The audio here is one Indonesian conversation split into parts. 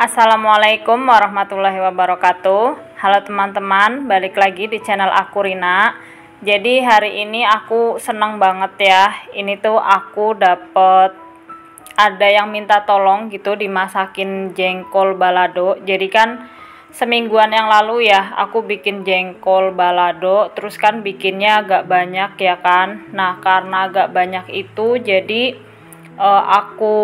Assalamualaikum warahmatullahi wabarakatuh. Halo teman-teman, balik lagi di channel aku Rina. Jadi hari ini aku senang banget ya. Ini tuh aku dapet ada yang minta tolong gitu dimasakin jengkol balado. Jadi kan semingguan yang lalu ya aku bikin jengkol balado, terus kan bikinnya agak banyak ya kan. Nah karena agak banyak itu jadi aku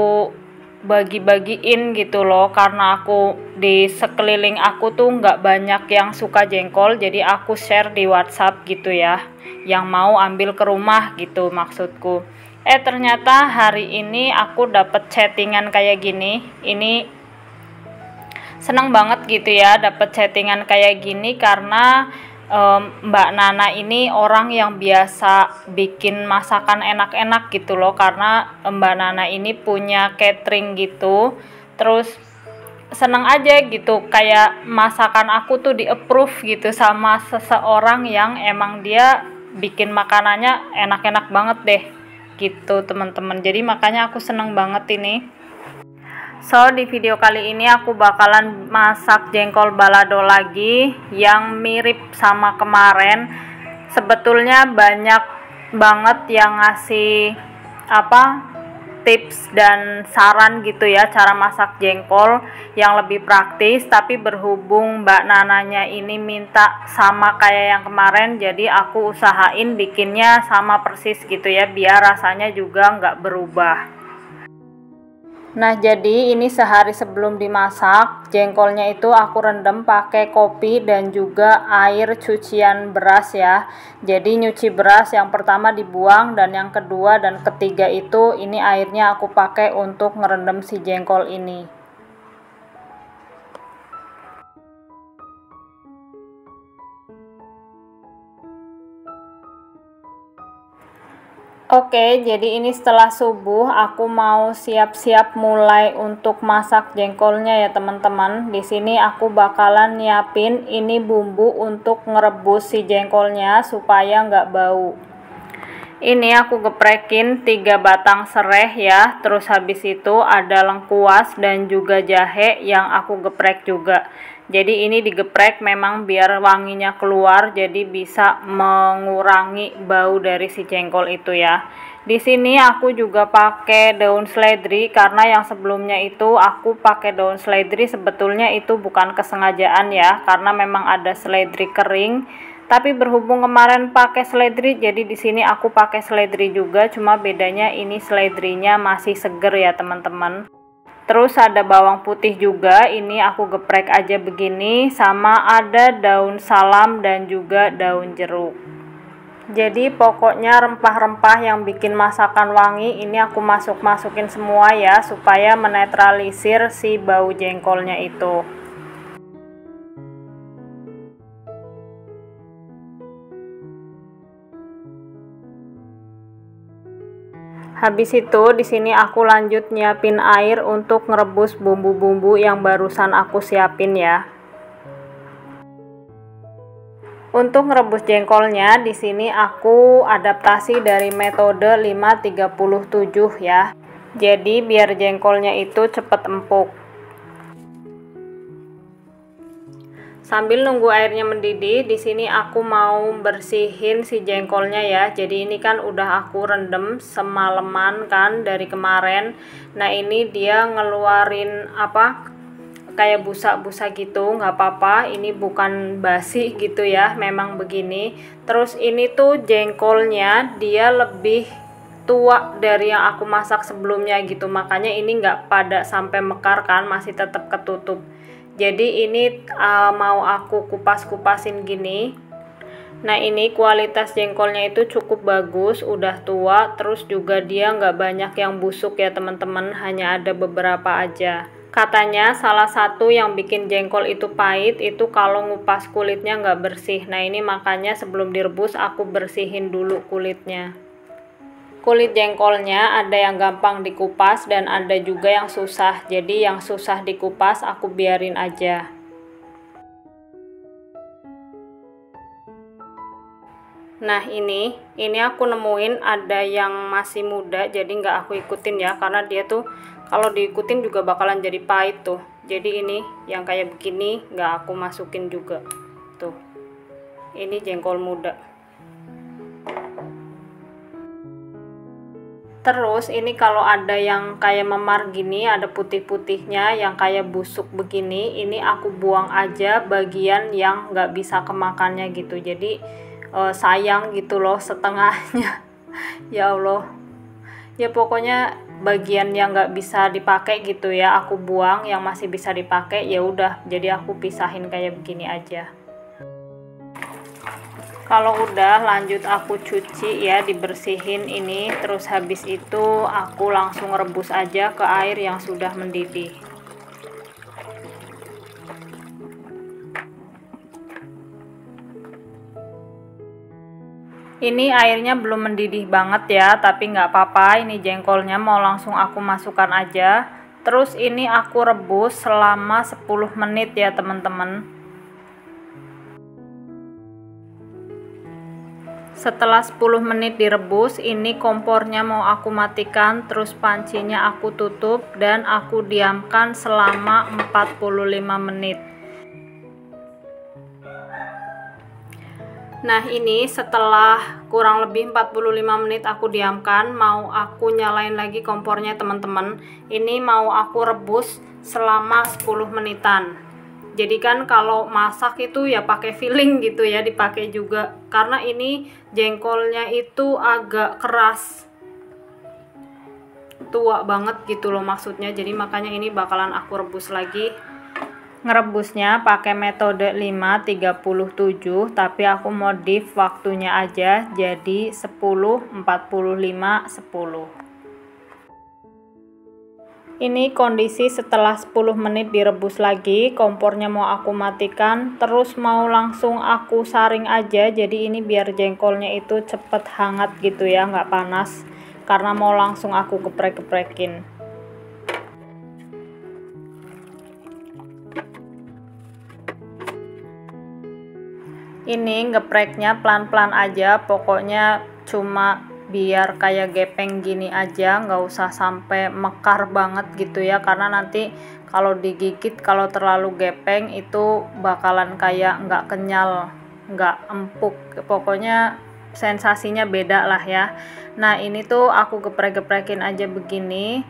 bagi-bagiin gitu loh, karena aku di sekeliling aku tuh nggak banyak yang suka jengkol, jadi aku share di WhatsApp gitu ya, yang mau ambil ke rumah gitu maksudku. Ternyata hari ini aku dapet chattingan kayak gini. Ini seneng banget gitu ya dapet chattingan kayak gini karena Mbak Nana ini orang yang biasa bikin masakan enak-enak gitu loh, karena Mbak Nana ini punya catering gitu. Terus seneng aja gitu kayak masakan aku tuh di approve gitu sama seseorang yang emang dia bikin makanannya enak-enak banget deh gitu teman-teman. Jadi makanya aku seneng banget ini. So di video kali ini aku bakalan masak jengkol balado lagi yang mirip sama kemarin. Sebetulnya banyak banget yang ngasih tips dan saran gitu ya cara masak jengkol yang lebih praktis, tapi berhubung Mbak Nananya ini minta sama kayak yang kemarin, jadi aku usahain bikinnya sama persis gitu ya biar rasanya juga nggak berubah. Nah jadi ini sehari sebelum dimasak, jengkolnya itu aku rendam pakai kopi dan juga air cucian beras ya. Jadi nyuci beras yang pertama dibuang, dan yang kedua dan ketiga itu ini airnya aku pakai untuk ngerendam si jengkol ini. Oke, jadi ini setelah subuh aku mau siap-siap mulai untuk masak jengkolnya ya teman-teman. Di sini aku bakalan nyiapin ini bumbu untuk ngerebus si jengkolnya supaya nggak bau. Ini aku geprekin 3 batang sereh ya. Terus habis itu ada lengkuas dan juga jahe yang aku geprek juga. Jadi ini digeprek memang biar wanginya keluar, jadi bisa mengurangi bau dari si jengkol itu ya. Di sini aku juga pakai daun seledri karena yang sebelumnya itu aku pakai daun seledri sebetulnya itu bukan kesengajaan ya, karena memang ada seledri kering. Tapi berhubung kemarin pakai seledri, jadi di sini aku pakai seledri juga, cuma bedanya ini seledrinya masih seger ya teman-teman. Terus ada bawang putih juga, ini aku geprek aja begini, sama ada daun salam dan juga daun jeruk. Jadi pokoknya rempah-rempah yang bikin masakan wangi ini aku masukin semua ya, supaya menetralisir si bau jengkolnya itu. Habis itu di sini aku lanjut nyiapin air untuk ngerebus bumbu-bumbu yang barusan aku siapin ya. Untuk ngerebus jengkolnya di sini aku adaptasi dari metode 5-37 ya. Jadi biar jengkolnya itu cepet empuk. Sambil nunggu airnya mendidih, di sini aku mau bersihin si jengkolnya ya. Jadi ini kan udah aku rendam semalaman kan dari kemarin. Nah ini dia ngeluarin kayak busa-busa gitu, nggak apa-apa. Ini bukan basi gitu ya, memang begini. Terus ini tuh jengkolnya dia lebih tua dari yang aku masak sebelumnya gitu. Makanya ini nggak pada sampai mekar kan, masih tetap ketutup. Jadi ini mau aku kupas-kupasin gini. Nah ini kualitas jengkolnya itu cukup bagus, udah tua, terus juga dia nggak banyak yang busuk ya teman-teman, hanya ada beberapa aja. Katanya salah satu yang bikin jengkol itu pahit itu kalau ngupas kulitnya nggak bersih. Nah ini makanya sebelum direbus aku bersihin dulu kulitnya. Kulit jengkolnya ada yang gampang dikupas dan ada juga yang susah. Jadi yang susah dikupas aku biarin aja. Nah ini aku nemuin ada yang masih muda, jadi nggak aku ikutin ya, karena dia tuh kalau diikutin juga bakalan jadi pahit tuh. Jadi ini yang kayak begini nggak aku masukin juga. Tuh, ini jengkol muda. Terus ini kalau ada yang kayak memar gini, ada putih-putihnya yang kayak busuk begini, ini aku buang aja bagian yang nggak bisa kemakannya gitu. Jadi sayang gitu loh setengahnya. Ya Allah, ya pokoknya bagian yang nggak bisa dipakai gitu ya aku buang, yang masih bisa dipakai ya udah, jadi aku pisahin kayak begini aja. Kalau udah lanjut aku cuci ya, dibersihin ini, terus habis itu aku langsung rebus aja ke air yang sudah mendidih. Ini airnya belum mendidih banget ya, tapi nggak apa-apa, ini jengkolnya mau langsung aku masukkan aja. Terus ini aku rebus selama 10 menit ya teman-teman. Setelah 10 menit direbus, ini kompornya mau aku matikan, terus pancinya aku tutup dan aku diamkan selama 45 menit. Nah, ini setelah kurang lebih 45 menit aku diamkan, mau aku nyalain lagi kompornya teman-teman. Ini mau aku rebus selama 10 menitan. Jadi kan kalau masak itu ya pakai filling gitu ya, dipakai juga. Karena ini jengkolnya itu agak keras. Tua banget gitu loh maksudnya. Jadi makanya ini bakalan aku rebus lagi. Ngerebusnya pakai metode 5-37, tapi aku modif waktunya aja jadi 10-45-10. Ini kondisi setelah 10 menit direbus lagi, kompornya mau aku matikan, terus mau langsung aku saring aja, jadi ini biar jengkolnya itu cepet hangat gitu ya, nggak panas, karena mau langsung aku geprek-geprekin. Ini gepreknya pelan-pelan aja, pokoknya cuma biar kayak gepeng gini aja, nggak usah sampai mekar banget gitu ya, karena nanti kalau digigit kalau terlalu gepeng itu bakalan kayak nggak kenyal, nggak empuk, pokoknya sensasinya beda lah ya. Nah ini tuh aku geprek-geprekin aja begini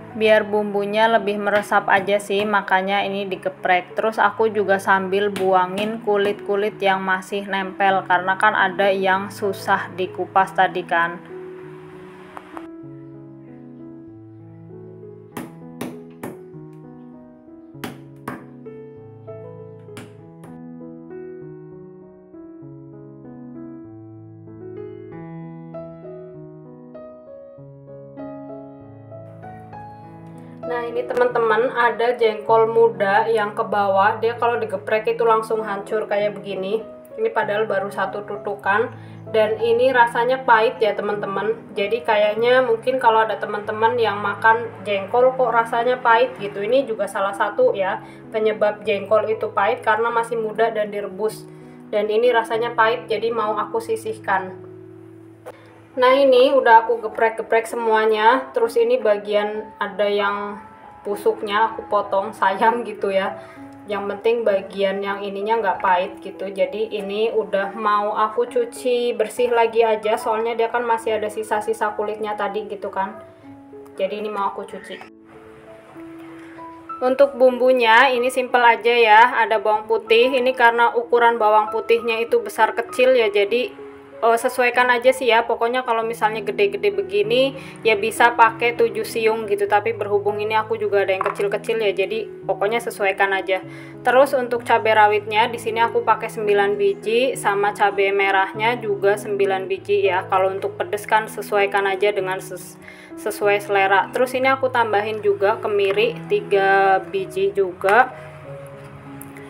biar bumbunya lebih meresap aja sih, makanya ini digeprek. Terus aku juga sambil buangin kulit-kulit yang masih nempel, karena kan ada yang susah dikupas tadi kan. Nah ini teman-teman, ada jengkol muda yang ke bawah, dia kalau digeprek itu langsung hancur kayak begini. Ini padahal baru satu tutukan, dan ini rasanya pahit ya teman-teman. Jadi kayaknya mungkin kalau ada teman-teman yang makan jengkol kok rasanya pahit gitu, ini juga salah satu ya penyebab jengkol itu pahit, karena masih muda dan direbus. Dan ini rasanya pahit, jadi mau aku sisihkan. Nah ini udah aku geprek-geprek semuanya, terus ini bagian ada yang busuknya aku potong, sayang gitu ya. Yang penting bagian yang ininya nggak pahit gitu. Jadi ini udah mau aku cuci bersih lagi aja, soalnya dia kan masih ada sisa-sisa kulitnya tadi gitu kan. Jadi ini mau aku cuci. Untuk bumbunya ini simple aja ya, ada bawang putih. Ini karena ukuran bawang putihnya itu besar kecil ya, jadi sesuaikan aja sih ya, pokoknya kalau misalnya gede-gede begini ya bisa pakai 7 siung gitu, tapi berhubung ini aku juga ada yang kecil-kecil ya, jadi pokoknya sesuaikan aja. Terus untuk cabai rawitnya di sini aku pakai 9 biji, sama cabai merahnya juga 9 biji ya. Kalau untuk pedes kan sesuaikan aja dengan sesuai selera. Terus ini aku tambahin juga kemiri 3 biji juga.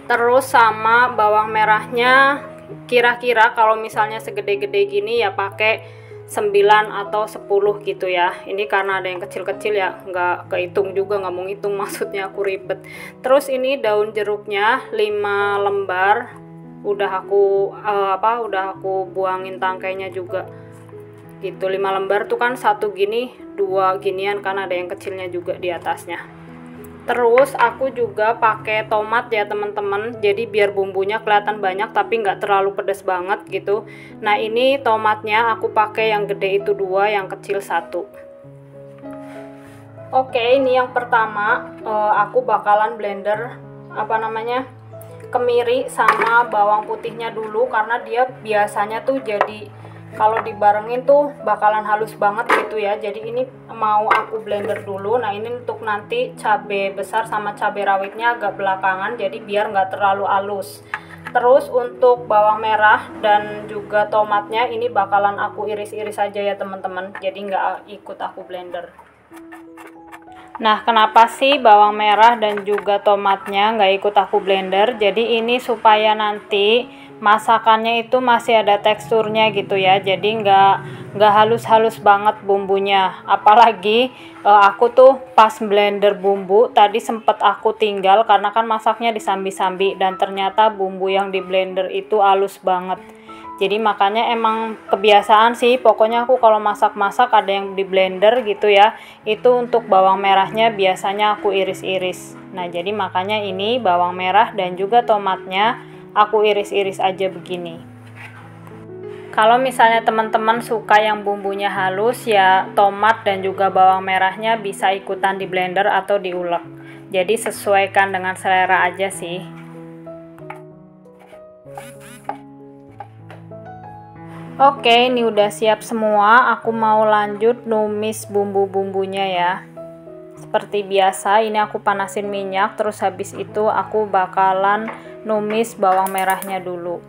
Terus sama bawang merahnya kira-kira kalau misalnya segede-gede gini ya pakai 9 atau 10 gitu ya. Ini karena ada yang kecil-kecil ya, nggak kehitung juga, nggak mau ngitung, maksudnya aku ribet. Terus ini daun jeruknya 5 lembar, udah aku buangin tangkainya juga gitu. 5 lembar tuh kan satu gini, 2 ginian, kan ada yang kecilnya juga di atasnya. Terus aku juga pakai tomat ya teman-teman, jadi biar bumbunya kelihatan banyak tapi nggak terlalu pedas banget gitu. Nah ini tomatnya aku pakai yang gede itu 2, yang kecil 1. Oke, ini yang pertama aku bakalan blender kemiri sama bawang putihnya dulu, karena dia biasanya tuh jadi kalau dibarengin tuh bakalan halus banget gitu ya. Jadi ini mau aku blender dulu. Nah ini untuk nanti cabai besar sama cabai rawitnya agak belakangan, jadi biar nggak terlalu halus. Terus untuk bawang merah dan juga tomatnya ini bakalan aku iris-iris aja ya teman-teman, jadi nggak ikut aku blender. Nah, kenapa sih bawang merah dan juga tomatnya nggak ikut aku blender? Jadi ini supaya nanti masakannya itu masih ada teksturnya gitu ya. Jadi nggak halus-halus banget bumbunya. Apalagi aku tuh pas blender bumbu tadi sempet aku tinggal karena kan masaknya disambi-sambi dan ternyata bumbu yang di blender itu halus banget. Jadi makanya emang kebiasaan sih, pokoknya aku kalau masak-masak ada yang di blender gitu ya, itu untuk bawang merahnya biasanya aku iris-iris. Nah jadi makanya ini bawang merah dan juga tomatnya aku iris-iris aja begini. Kalau misalnya teman-teman suka yang bumbunya halus ya, tomat dan juga bawang merahnya bisa ikutan di blender atau diulek. Jadi sesuaikan dengan selera aja sih. Oke, ini udah siap semua. Aku mau lanjut numis bumbu-bumbunya ya. Seperti biasa, ini aku panasin minyak, terus habis itu aku bakalan numis bawang merahnya dulu.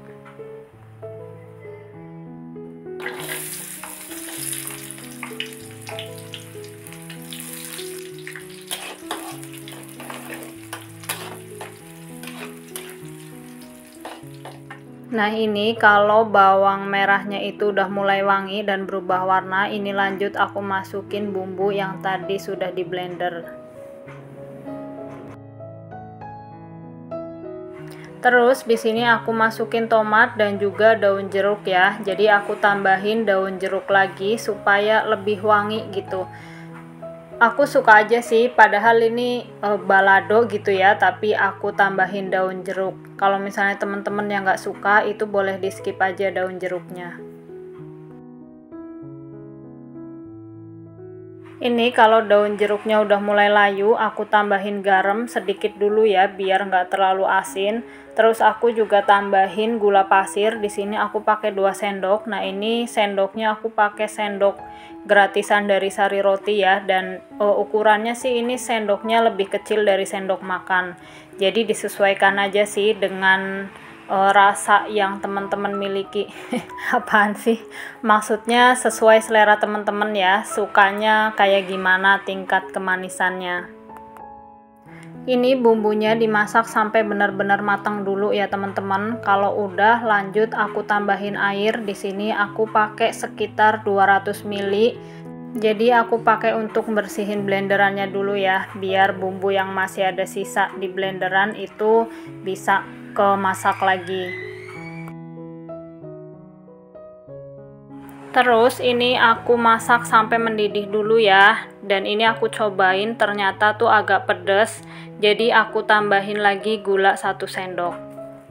Nah ini kalau bawang merahnya itu udah mulai wangi dan berubah warna, ini lanjut aku masukin bumbu yang tadi sudah di blender. Terus di sini aku masukin tomat dan juga daun jeruk ya. Jadi aku tambahin daun jeruk lagi supaya lebih wangi gitu. Aku suka aja sih, padahal ini balado gitu ya, tapi aku tambahin daun jeruk. Kalau misalnya teman-teman yang nggak suka, itu boleh di skip aja daun jeruknya. Ini kalau daun jeruknya udah mulai layu, aku tambahin garam sedikit dulu ya, biar nggak terlalu asin. Terus aku juga tambahin gula pasir. Di sini aku pakai 2 sendok. Nah ini sendoknya aku pakai sendok gratisan dari Sari Roti ya, dan ukurannya sih ini sendoknya lebih kecil dari sendok makan. Jadi disesuaikan aja sih dengan rasa yang teman-teman miliki. Apaan sih? Maksudnya sesuai selera teman-teman ya, sukanya kayak gimana tingkat kemanisannya. Ini bumbunya dimasak sampai benar-benar matang dulu ya teman-teman. Kalau udah lanjut aku tambahin air. Di sini aku pakai sekitar 200 ml. Jadi aku pakai untuk bersihin blenderannya dulu ya, biar bumbu yang masih ada sisa di blenderan itu bisa kemasak lagi. Terus ini aku masak sampai mendidih dulu ya, dan ini aku cobain ternyata tuh agak pedas, jadi aku tambahin lagi gula 1 sendok.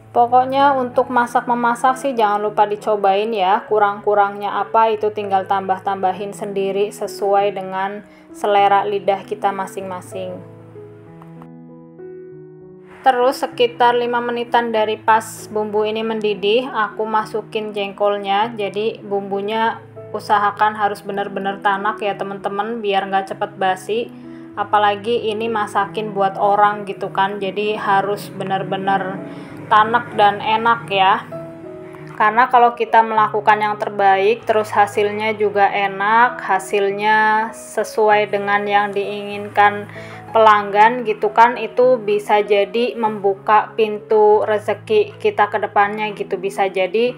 Pokoknya untuk masak-memasak sih jangan lupa dicobain ya, kurang-kurangnya apa itu tinggal tambah-tambahin sendiri sesuai dengan selera lidah kita masing-masing. Terus sekitar 5 menitan dari pas bumbu ini mendidih, aku masukin jengkolnya. Jadi bumbunya usahakan harus benar-benar tanak ya teman-teman, biar nggak cepet basi. Apalagi ini masakin buat orang gitu kan, jadi harus benar-benar tanak dan enak ya. Karena kalau kita melakukan yang terbaik, terus hasilnya juga enak, hasilnya sesuai dengan yang diinginkan pelanggan gitu kan, itu bisa jadi membuka pintu rezeki kita ke depannya gitu. Bisa jadi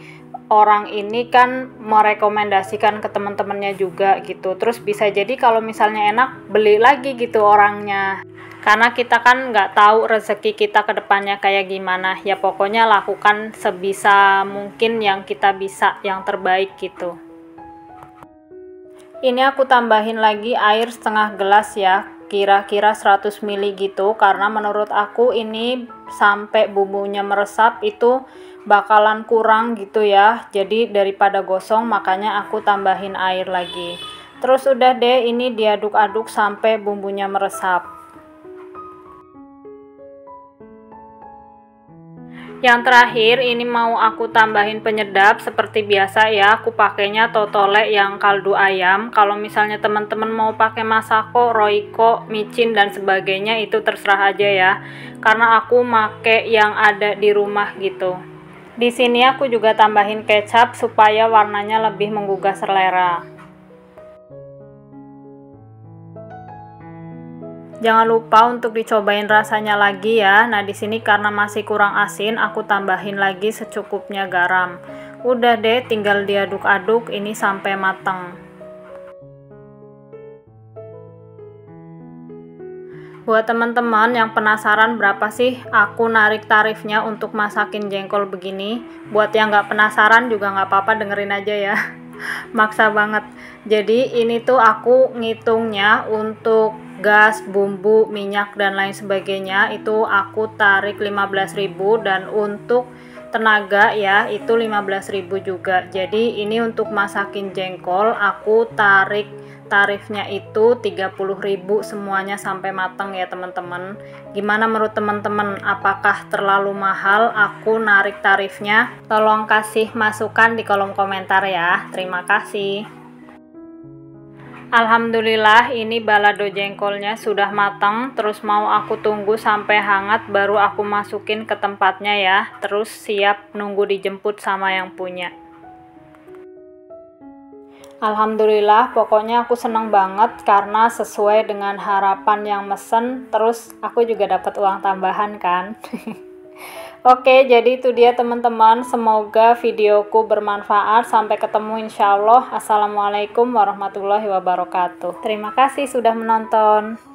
orang ini kan merekomendasikan ke teman-temannya juga gitu. Terus bisa jadi kalau misalnya enak, beli lagi gitu orangnya. Karena kita kan nggak tahu rezeki kita ke depannya kayak gimana. Ya pokoknya lakukan sebisa mungkin yang kita bisa, yang terbaik gitu. Ini aku tambahin lagi air setengah gelas ya. kira-kira 100 ml gitu, karena menurut aku ini sampai bumbunya meresap itu bakalan kurang gitu ya. Jadi daripada gosong makanya aku tambahin air lagi. Terus udah deh, ini diaduk-aduk sampai bumbunya meresap. Yang terakhir ini mau aku tambahin penyedap seperti biasa ya, aku pakainya totole yang kaldu ayam. Kalau misalnya teman-teman mau pakai masako, roiko, micin dan sebagainya itu terserah aja ya. Karena aku make yang ada di rumah gitu. Di sini aku juga tambahin kecap supaya warnanya lebih menggugah selera. Jangan lupa untuk dicobain rasanya lagi ya. Nah, di sini karena masih kurang asin, aku tambahin lagi secukupnya garam. Udah deh, tinggal diaduk-aduk ini sampai mateng. Buat teman-teman yang penasaran berapa sih aku narik tarifnya untuk masakin jengkol begini, buat yang nggak penasaran juga nggak apa-apa, dengerin aja ya. Maksa banget. Jadi ini tuh aku ngitungnya untuk gas, bumbu, minyak dan lain sebagainya itu aku tarik 15.000, dan untuk tenaga ya itu 15.000 juga. Jadi ini untuk masakin jengkol aku tarik tarifnya itu 30.000 semuanya sampai matang ya teman-teman. Gimana menurut teman-teman, apakah terlalu mahal aku narik tarifnya? Tolong kasih masukan di kolom komentar ya. Terima kasih. Alhamdulillah ini balado jengkolnya sudah matang. Terus mau aku tunggu sampai hangat baru aku masukin ke tempatnya ya. Terus siap nunggu dijemput sama yang punya. Alhamdulillah, pokoknya aku seneng banget karena sesuai dengan harapan yang mesen. Terus aku juga dapat uang tambahan kan. Oke, jadi itu dia teman-teman. Semoga videoku bermanfaat. Sampai ketemu insya Allah. Assalamualaikum warahmatullahi wabarakatuh. Terima kasih sudah menonton.